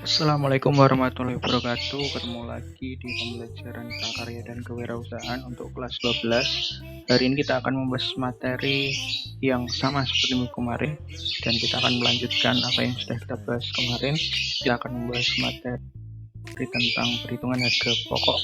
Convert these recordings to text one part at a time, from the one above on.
Assalamualaikum warahmatullahi wabarakatuh. Ketemu lagi di pembelajaran prakarya dan kewirausahaan untuk kelas 12. Hari ini kita akan membahas materi yang sama seperti minggu kemarin, dan kita akan melanjutkan apa yang sudah kita bahas kemarin. Kita akan membahas materi tentang perhitungan harga pokok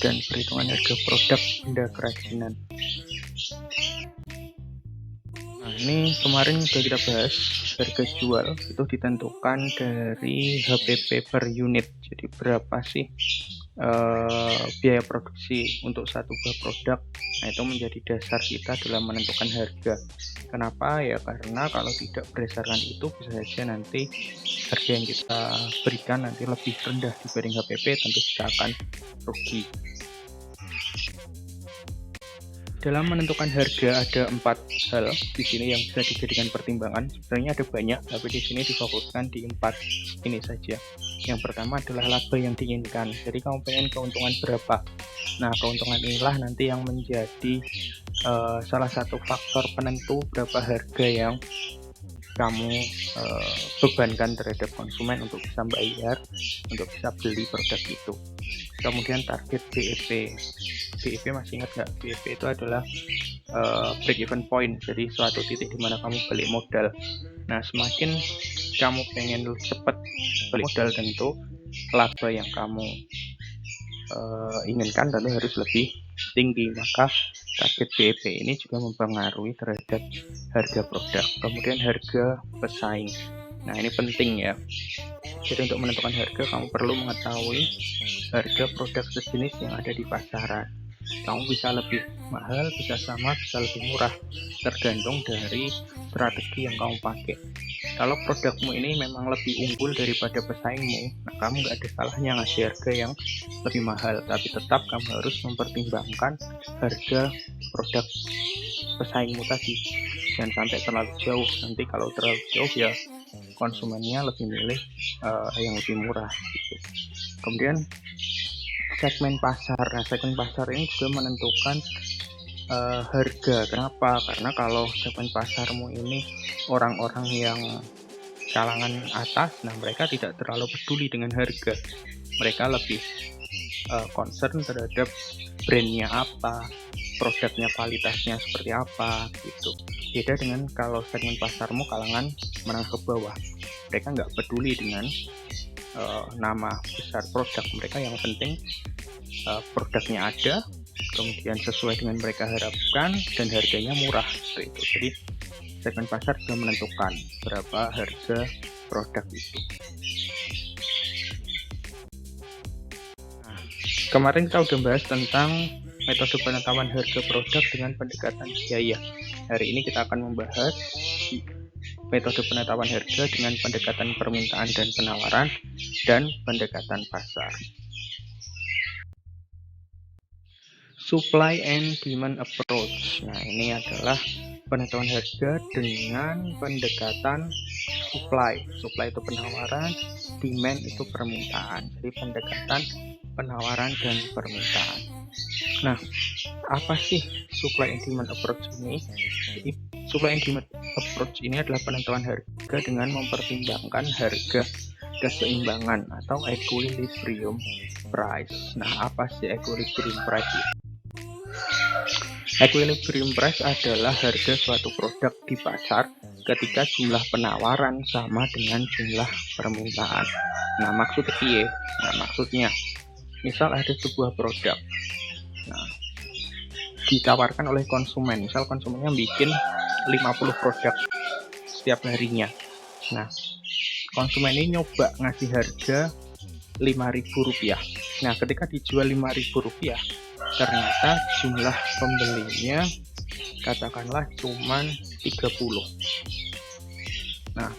dan perhitungan harga produk benda kerajinan. Nah, ini kemarin sudah kita bahas, harga jual itu ditentukan dari HPP per unit. Jadi berapa sih biaya produksi untuk satu buah produk. Nah, itu menjadi dasar kita dalam menentukan harga. Kenapa? Ya karena kalau tidak berdasarkan itu, bisa saja nanti harga yang kita berikan nanti lebih rendah dibanding HPP, tentu kita akan rugi. Dalam menentukan harga ada 4 hal di sini yang bisa dijadikan pertimbangan. Sebenarnya ada banyak, tapi di sini difokuskan di 4 ini saja. Yang pertama adalah laba yang diinginkan. Jadi kamu pengen keuntungan berapa? Nah, keuntungan inilah nanti yang menjadi salah satu faktor penentu berapa harga yang kamu bebankan terhadap konsumen untuk bisa bayar, untuk bisa beli produk itu. Kemudian target BEP. BEP masih ingat nggak? BEP itu adalah break even point, jadi suatu titik di mana kamu balik modal. Nah, semakin kamu pengen cepat balik modal, tentu laba yang kamu inginkan tentu harus lebih tinggi. Maka target BEP ini juga mempengaruhi terhadap harga produk. Kemudian harga pesaing. Nah, ini penting ya. Jadi untuk menentukan harga, kamu perlu mengetahui harga produk sejenis yang ada di pasaran. Kamu bisa lebih mahal, bisa sama, bisa lebih murah, tergantung dari strategi yang kamu pakai. Kalau produkmu ini memang lebih unggul daripada pesaingmu, nah kamu nggak ada salahnya ngasih harga yang lebih mahal, tapi tetap kamu harus mempertimbangkan harga produk pesaingmu tadi. Jangan sampai terlalu jauh, nanti kalau terlalu jauh ya konsumennya lebih milih yang lebih murah gitu. Kemudian segmen pasar. Nah, segmen pasar ini juga menentukan harga. Kenapa? Karena kalau segmen pasarmu ini orang-orang yang kalangan atas, nah mereka tidak terlalu peduli dengan harga. Mereka lebih concern terhadap brandnya apa, produknya kualitasnya seperti apa gitu. Beda dengan kalau segmen pasarmu kalangan menengah ke bawah, mereka nggak peduli dengan nama besar produk mereka. Yang penting produknya ada, kemudian sesuai dengan mereka harapkan, dan harganya murah seperti itu. Jadi segmen pasar juga menentukan berapa harga produk itu. Nah, kemarin kita udah bahas tentang metode penetapan harga produk dengan pendekatan biaya. Hari ini kita akan membahas metode penetapan harga dengan pendekatan permintaan dan penawaran dan pendekatan pasar. Supply and demand approach. Nah, ini adalah penentuan harga dengan pendekatan supply. Supply itu penawaran, demand itu permintaan. Jadi pendekatan penawaran dan permintaan. Nah, apa sih supply and demand approach ini? Jadi supply and demand approach ini adalah penentuan harga dengan mempertimbangkan harga keseimbangan atau equilibrium price. Nah, apa sih equilibrium price itu? Equilibrium price adalah harga suatu produk di pasar ketika jumlah penawaran sama dengan jumlah permintaan. Nah, maksudnya misal ada sebuah produk, nah, ditawarkan oleh konsumen. Misal konsumennya bikin 50 produk setiap harinya. Nah, konsumen ini nyoba ngasih harga Rp5.000. Nah, ketika dijual Rp5.000, ternyata jumlah pembelinya katakanlah cuman 30. Nah,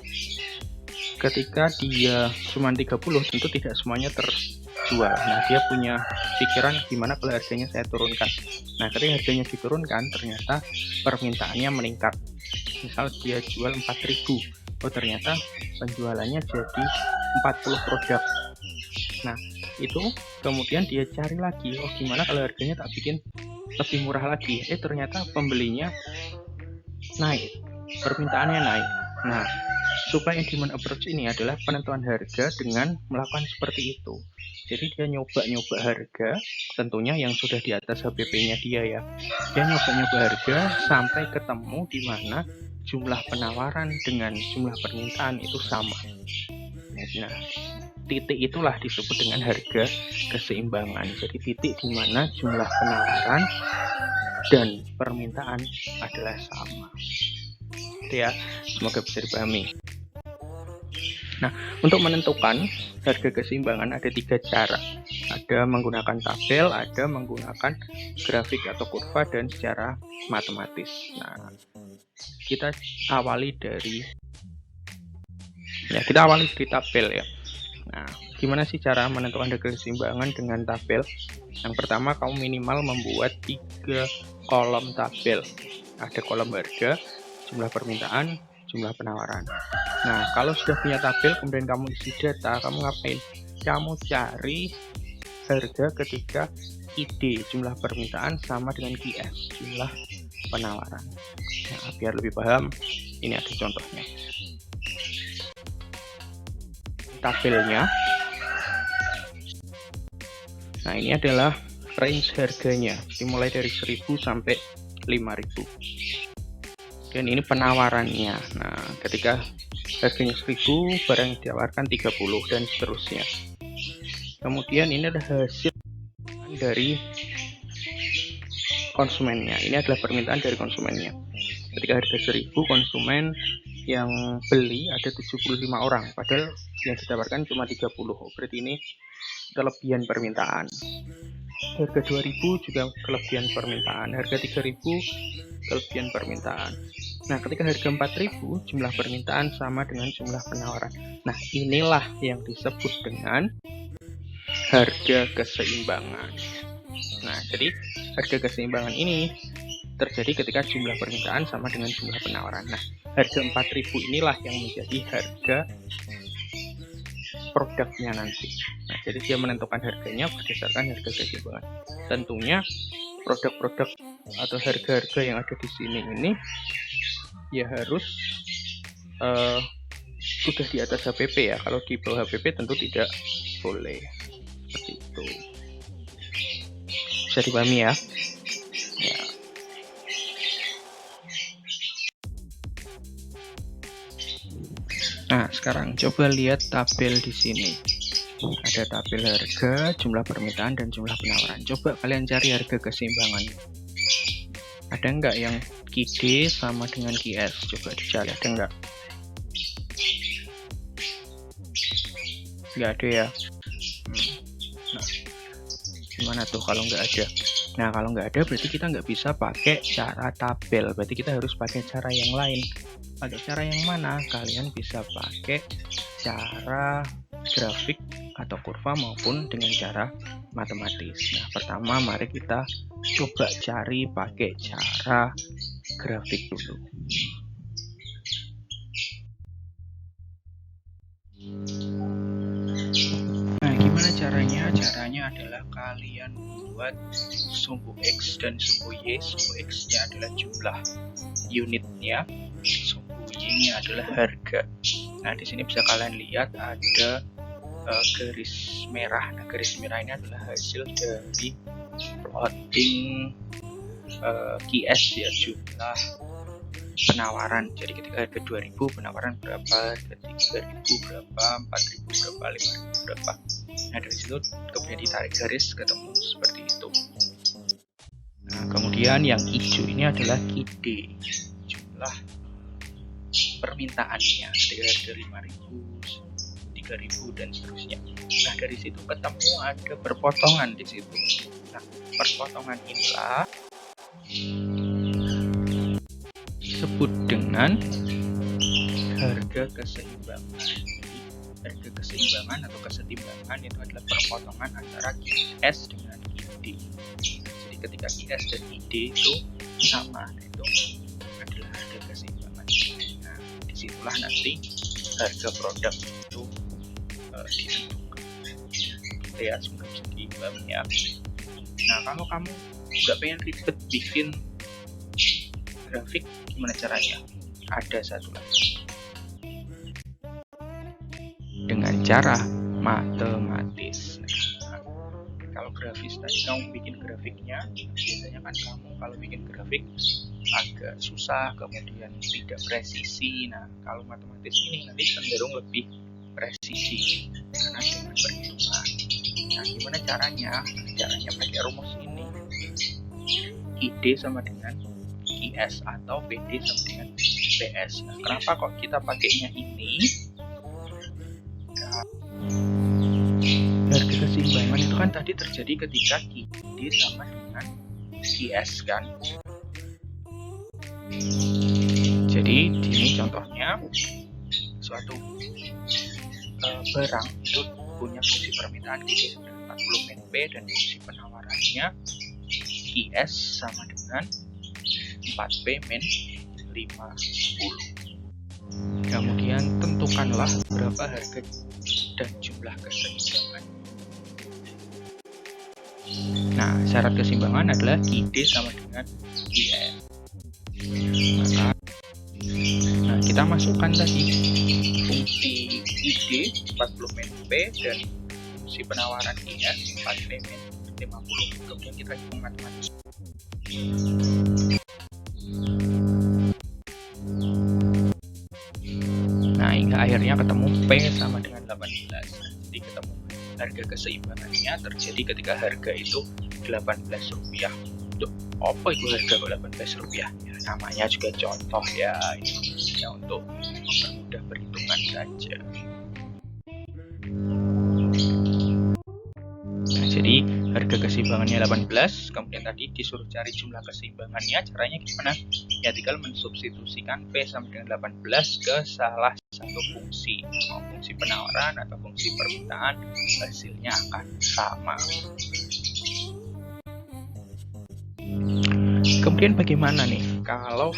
ketika dia cuman 30, tentu tidak semuanya terjual. Nah, dia punya pikiran gimana kalau harganya saya turunkan. Nah, ketika harganya diturunkan, ternyata permintaannya meningkat. Misal dia jual 4.000, oh ternyata penjualannya jadi 40 produk. Nah, itu kemudian dia cari lagi, oh gimana kalau harganya tak bikin lebih murah lagi. Ternyata pembelinya naik, permintaannya naik. Nah, supply and demand approach ini adalah penentuan harga dengan melakukan seperti itu. Jadi dia nyoba-nyoba harga, tentunya yang sudah di atas HPP-nya dia ya. Dia nyoba-nyoba harga sampai ketemu di mana jumlah penawaran dengan jumlah permintaan itu sama. Nah, titik itulah disebut dengan harga keseimbangan. Jadi titik di mana jumlah penawaran dan permintaan adalah sama. Itu ya, semoga bisa dipahami. Nah, untuk menentukan harga keseimbangan ada 3 cara. Ada menggunakan tabel, ada menggunakan grafik atau kurva, dan secara matematis. Nah, kita awali dari tabel ya. Nah, gimana sih cara menentukan harga keseimbangan dengan tabel? Yang pertama, kamu minimal membuat 3 kolom tabel. Ada kolom harga, jumlah permintaan, jumlah penawaran. Nah, kalau sudah punya tabel, kemudian kamu isi data, kamu ngapain? Kamu cari harga ketika ID jumlah permintaan sama dengan QS jumlah penawaran. Nah, biar lebih paham, ini ada contohnya. Tabelnya. Nah, ini adalah range harganya, dimulai dari 1000 sampai 5000. Dan ini penawarannya. Nah, ketika harganya 1000, barang yang ditawarkan 30 dan seterusnya. Kemudian ini ada hasil dari konsumennya. Ini adalah permintaan dari konsumennya. Ketika harga 1000, konsumen yang beli ada 75 orang, padahal yang ditawarkan cuma 30. Berarti ini kelebihan permintaan. Harga 2000 juga kelebihan permintaan. Harga 3000 kelebihan permintaan. Nah, ketika harga 4000, jumlah permintaan sama dengan jumlah penawaran. Nah, inilah yang disebut dengan harga keseimbangan. Nah, jadi harga keseimbangan ini terjadi ketika jumlah permintaan sama dengan jumlah penawaran. Nah, harga 4000 inilah yang menjadi harga produknya nanti. Nah, jadi dia menentukan harganya berdasarkan harga keseimbangan. Tentunya produk-produk atau harga-harga yang ada di sini ini ya harus sudah di atas HPP ya. Kalau di bawah HPP tentu tidak boleh. Seperti itu. Bisa dipahami ya? Ya. Nah, sekarang coba lihat tabel di sini. Ada tabel harga, jumlah permintaan, dan jumlah penawaran. Coba kalian cari harga keseimbangan. Ada nggak yang QD sama dengan QS? Coba dicari, ada nggak? Nggak ada ya? Nah, gimana tuh kalau nggak ada? Nah, kalau nggak ada berarti kita nggak bisa pakai cara tabel. Berarti kita harus pakai cara yang lain. Pakai cara yang mana? Kalian bisa pakai cara grafik atau kurva maupun dengan cara matematis. Nah, pertama mari kita coba cari pakai cara grafik dulu. Nah, gimana caranya? Caranya adalah kalian buat sumbu X dan sumbu Y. Sumbu X-nya adalah jumlah unitnya, sumbu Y-nya adalah harga. Nah, di sini bisa kalian lihat ada garis merah. Nah, garis merah ini adalah hasil dari plotting QS ya, jumlah penawaran. Jadi ketika harga 2000 penawaran berapa, harga 3000 berapa, 4000 berapa, 5000 berapa. Nah, dari situ kemudian ditarik garis ketemu seperti itu. Nah, kemudian yang hijau ini adalah QD, jumlah permintaannya. Ketika harga 5000, 3000 dan seterusnya. Nah, dari situ ketemu ada perpotongan di situ. Nah, perpotongan inilah disebut dengan harga keseimbangan. Harga keseimbangan atau kesetimbangan itu adalah perpotongan antara QS dengan QD. Jadi ketika QS dan QD itu sama, itu adalah harga keseimbangan. Nah, disitulah nanti harga produk itu ditentukan. Ya, semoga bisa dipahami ya. Nah, kalau kamu nggak pengen ribet bikin grafik, gimana caranya? Ada satu lagi. cara matematis. Nah, kalau grafis tadi kamu bikin grafiknya, biasanya kan kamu kalau bikin grafik agak susah, kemudian tidak presisi. Nah, kalau matematis ini nanti cenderung lebih presisi karena dengan perhitungan. Nah, gimana caranya? Caranya pakai rumus ini. ID sama dengan IS atau PD sama dengan PS. Nah, kenapa kok kita pakainya ini? Harga keseimbangan itu kan tadi terjadi ketika ID sama dengan IS kan. Jadi ini contohnya suatu barang itu punya fungsi permintaan ID 40 min P dan fungsi penawarannya IS sama dengan 4P min 50. Kemudian tentukanlah berapa harga dan jumlah keseimbangan. Nah, syarat keseimbangan adalah ID sama dengan IS. Maka, kita masukkan tadi fungsi ID 40 min P dan fungsi penawaran IS 4P min 50. Kemudian kita hitung matematis. Nah, hingga akhirnya ketemu P sama dengan 18. Jadi ketemu harga keseimbangannya terjadi ketika harga itu Rp18. Untuk apa itu harga Rp18? Ya, namanya juga contoh ya, ini fungsinya untuk mempermudah perhitungan saja. Nah, jadi harga keseimbangannya 18, kemudian tadi disuruh cari jumlah keseimbangannya. Caranya gimana? Ya tinggal mensubstitusikan P sama dengan 18 ke salah satu fungsi, mau fungsi penawaran atau fungsi permintaan, hasilnya akan sama. Kemudian bagaimana nih kalau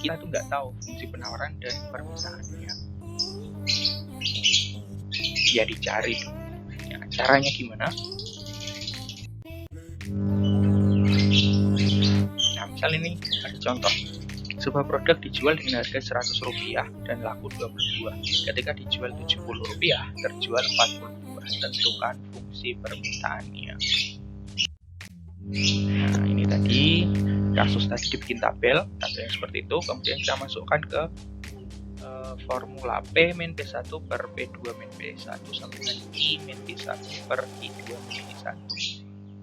kita tuh nggak tahu fungsi penawaran dan permintaannya? Ya dicari. Ya, caranya gimana? Nah, misal ini ada contoh. Sebuah produk dijual dengan harga Rp100 dan laku Rp22. Ketika dijual Rp70, terjual Rp42. Tentukan fungsi permintaannya. Nah, ini tadi kasus tadi dibikin tabel yang seperti itu. Kemudian kita masukkan ke formula P min P1 per P2 min P1 sama dengan I min P1 per I2 min P1.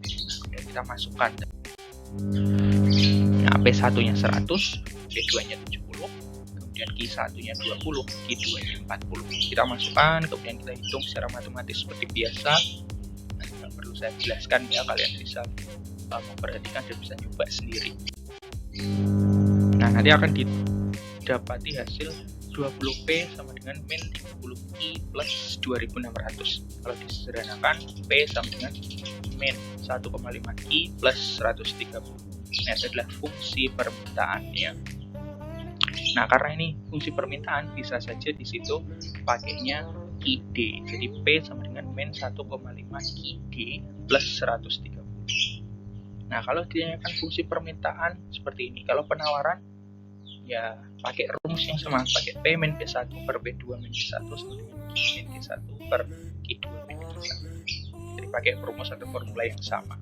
Kemudian kita masukkan. Nah, P1 nya 100, P2 nya 70, kemudian Q1 nya 20, Q2 nya 40. Kita masukkan, kemudian kita hitung secara matematis seperti biasa. Nah, tidak perlu saya jelaskan ya, kalian bisa memperhatikan dan bisa coba sendiri. Nah, nanti akan didapati hasil 20P sama dengan min 30I plus 2600. Kalau disederhanakan, P sama dengan min 1,5I plus 130. Ini adalah fungsi permintaannya. Nah, karena ini fungsi permintaan, bisa saja di situ pakainya ID. Jadi P sama dengan min 1,5 ID plus 130. Nah, kalau ditanyakan fungsi permintaan seperti ini. Kalau penawaran, ya pakai rumus yang sama. Pakai P min P1 per P2 min P1 sama dengan Q min Q1 per Q2 min Q1. Jadi pakai rumus atau formula yang sama.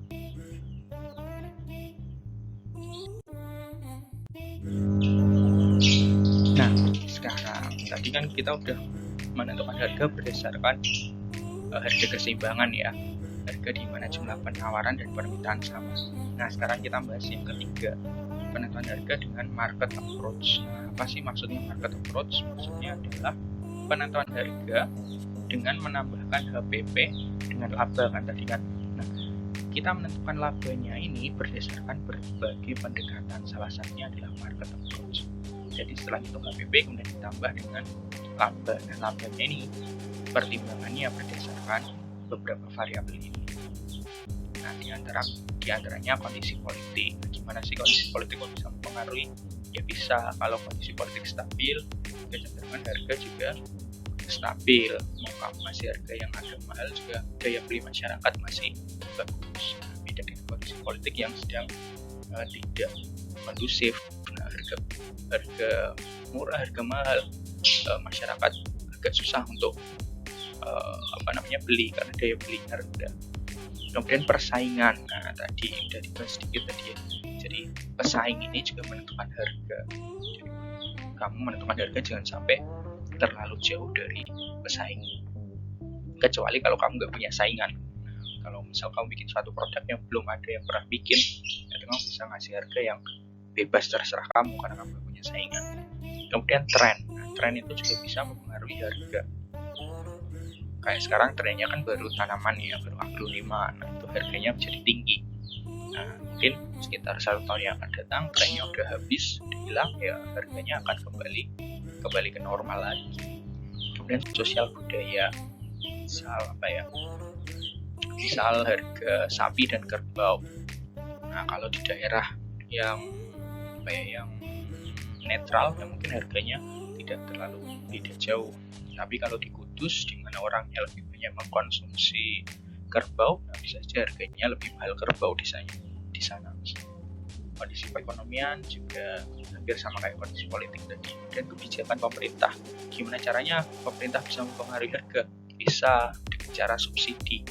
Nah, sekarang tadi kan kita udah menentukan harga berdasarkan harga keseimbangan ya, harga di mana jumlah penawaran dan permintaan sama. Nah, sekarang kita bahas yang ketiga, penentuan harga dengan market approach. Nah, apa sih maksudnya market approach? Maksudnya adalah penentuan harga dengan menambahkan HPP dengan laba kan tadi kan. Nah, kita menentukan labanya ini berdasarkan berbagai pendekatan. Salah satunya adalah market approach. Jadi setelah hitung HPP kemudian ditambah dengan laba. Dan labanya ini pertimbangannya berdasarkan beberapa variabel ini. Nah, diantaranya kondisi politik. Gimana sih kondisi politik kok bisa mempengaruhi? Ya bisa, kalau kondisi politik stabil, kecenderungan harga juga stabil. Mau masih harga yang agak mahal juga daya beli masyarakat masih bagus. Nah, beda dengan kondisi politik yang sedang tidak kondusif. Nah, harga murah, harga mahal, masyarakat agak susah untuk beli, karena daya belinya rendah. Kemudian persaingan, nah tadi udah dibahas sedikit tadi ya. Jadi pesaing ini juga menentukan harga. Jadi, kamu menentukan harga jangan sampai terlalu jauh dari pesaing, kecuali kalau kamu nggak punya saingan. Kalau misal kamu bikin suatu produk yang belum ada yang pernah bikin, jadi kamu bisa ngasih harga yang bebas, terserah kamu karena kamu nggak punya saingan. Kemudian tren, nah, tren itu juga bisa mempengaruhi harga. Kayak sekarang trennya kan baru tanaman ya, baru aglonema, nah itu harganya menjadi tinggi. Nah mungkin sekitar 1 tahun yang akan datang trennya udah habis, udah hilang, ya harganya akan kembali ke normal lagi. Kemudian sosial budaya, misal harga sapi dan kerbau. Nah kalau di daerah yang netral, ya mungkin harganya tidak jauh. Tapi kalau di Kudus, di mana orangnya lebih banyak mengkonsumsi kerbau, nah bisa saja harganya lebih mahal kerbau di sana. Kondisi perekonomian juga hampir sama kayak kondisi politik tadi. Dan kebijakan pemerintah, gimana caranya pemerintah bisa mempengaruhi harga? Bisa dengan cara subsidi.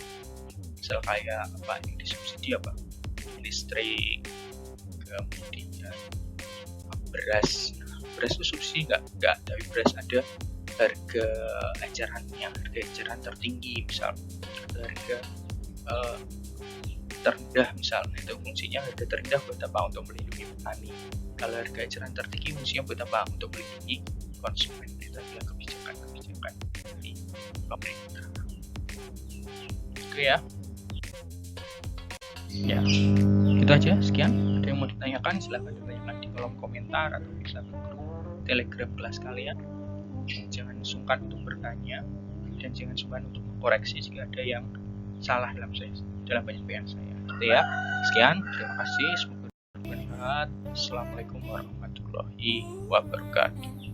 Misal kayak apa yang disubsidi, listrik, kemudian beras. Beras itu subsidi nggak, tapi beras ada harga eceran tertinggi, misal harga terendah, misalnya itu fungsinya harga terendah buat apa? Untuk melindungi petani. Kalau harga eceran tertinggi fungsinya buat apa? Untuk melindungi konsumen. Itu adalah kebijakan dari pemerintah. Oke ya. Ya, itu aja, sekian. Ada yang mau ditanyakan silahkan ditanyakan di kolom komentar atau bisa ke grup Telegram kelas kalian. Jangan sungkan untuk bertanya dan jangan sungkan untuk mengkoreksi jika ada yang salah dalam penyampaian saya. Gitu ya. Sekian, terima kasih, semoga bermanfaat. Assalamualaikum warahmatullahi wabarakatuh.